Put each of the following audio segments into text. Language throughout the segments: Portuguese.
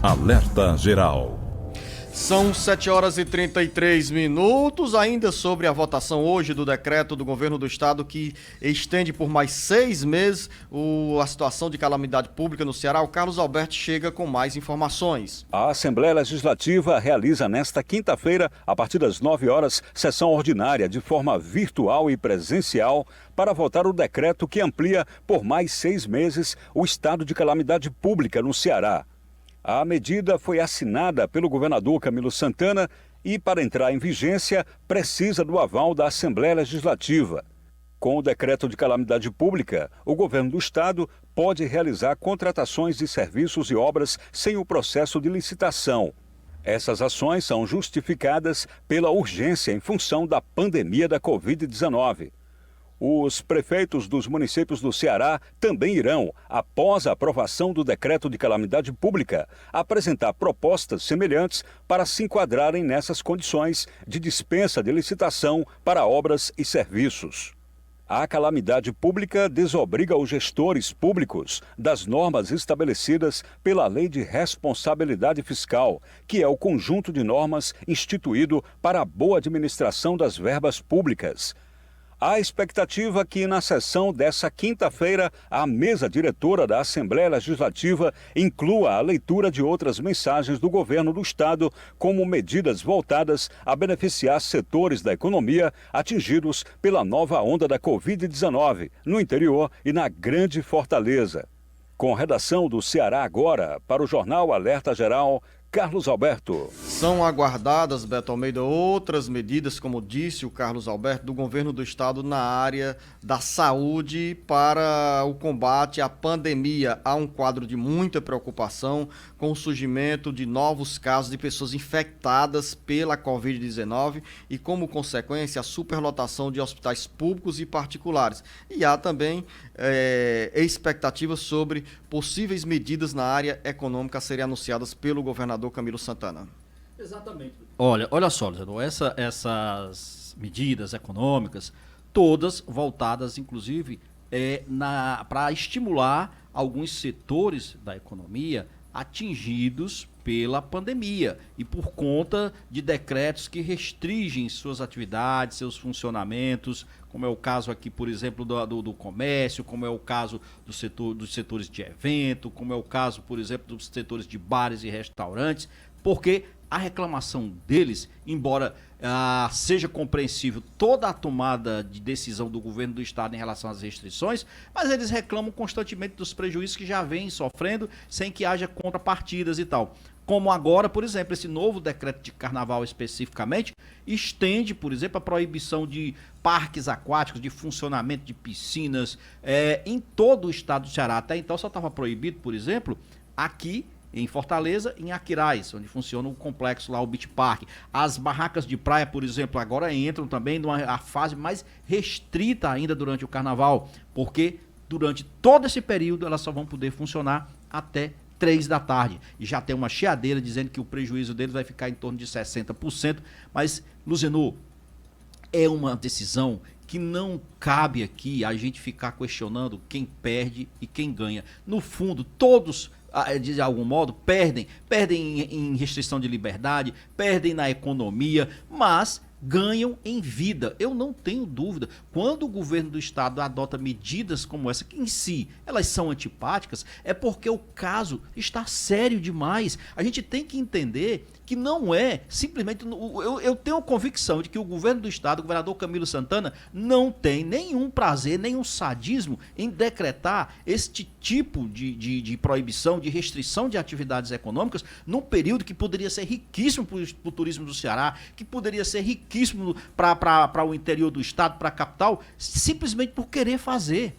Alerta Geral. São 7h33, ainda sobre a votação hoje do decreto do governo do estado que estende por mais 6 meses a situação de calamidade pública no Ceará. O Carlos Alberto chega com mais informações. A Assembleia Legislativa realiza nesta quinta-feira, a partir das 9 horas, sessão ordinária de forma virtual e presencial para votar o decreto que amplia por mais 6 meses o estado de calamidade pública no Ceará. A medida foi assinada pelo governador Camilo Santana e, para entrar em vigência, precisa do aval da Assembleia Legislativa. Com o decreto de calamidade pública, o governo do estado pode realizar contratações de serviços e obras sem o processo de licitação. Essas ações são justificadas pela urgência em função da pandemia da Covid-19. Os prefeitos dos municípios do Ceará também irão, após a aprovação do decreto de calamidade pública, apresentar propostas semelhantes para se enquadrarem nessas condições de dispensa de licitação para obras e serviços. A calamidade pública desobriga os gestores públicos das normas estabelecidas pela Lei de Responsabilidade Fiscal, que é o conjunto de normas instituído para a boa administração das verbas públicas. Há expectativa que, na sessão dessa quinta-feira, a mesa diretora da Assembleia Legislativa inclua a leitura de outras mensagens do governo do estado, como medidas voltadas a beneficiar setores da economia atingidos pela nova onda da Covid-19 no interior e na Grande Fortaleza. Com redação do Ceará Agora, para o Jornal Alerta Geral, Carlos Alberto. São aguardadas, Beto Almeida, outras medidas, como disse o Carlos Alberto, do governo do estado na área da saúde para o combate à pandemia. Há um quadro de muita preocupação com o surgimento de novos casos de pessoas infectadas pela Covid-19 e, como consequência, a superlotação de hospitais públicos e particulares. E há também expectativas sobre possíveis medidas na área econômica a serem anunciadas pelo governador Camilo Santana. Exatamente. Olha só, Luciano, essas medidas econômicas, todas voltadas, inclusive, para estimular alguns setores da economia atingidos pela pandemia e por conta de decretos que restringem suas atividades, seus funcionamentos, como é o caso aqui, por exemplo, do comércio, como é o caso dos setores de evento, como é o caso, por exemplo, dos setores de bares e restaurantes, porque a reclamação deles, embora seja compreensível toda a tomada de decisão do governo do estado em relação às restrições, mas eles reclamam constantemente dos prejuízos que já vêm sofrendo sem que haja contrapartidas e tal. Como agora, por exemplo, esse novo decreto de carnaval especificamente estende, por exemplo, a proibição de parques aquáticos, de funcionamento de piscinas em todo o estado do Ceará. Até então só estava proibido, por exemplo, aqui em Fortaleza, em Aquiraz, onde funciona o complexo lá, o Beach Park. As barracas de praia, por exemplo, agora entram também numa fase mais restrita ainda durante o carnaval, porque durante todo esse período elas só vão poder funcionar até 3 da tarde. E já tem uma chiadeira dizendo que o prejuízo deles vai ficar em torno de 60%. Mas, Luzenor, é uma decisão que não cabe aqui a gente ficar questionando quem perde e quem ganha. No fundo, todos, de algum modo, perdem em restrição de liberdade, perdem na economia, mas ganham em vida. Eu não tenho dúvida. Quando o governo do estado adota medidas como essa, que em si elas são antipáticas, é porque o caso está sério demais. A gente tem que entender que não é simplesmente... Eu tenho a convicção de que o governo do estado, o governador Camilo Santana, não tem nenhum prazer, nenhum sadismo em decretar este tipo de proibição, de restrição de atividades econômicas num período que poderia ser riquíssimo para o turismo do Ceará, que poderia ser riquíssimo para o interior do estado, para a capital, simplesmente por querer fazer.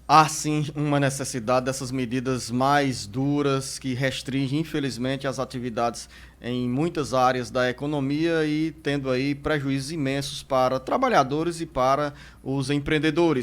Há sim uma necessidade dessas medidas mais duras que restringem, infelizmente, as atividades em muitas áreas da economia e tendo aí prejuízos imensos para trabalhadores e para os empreendedores.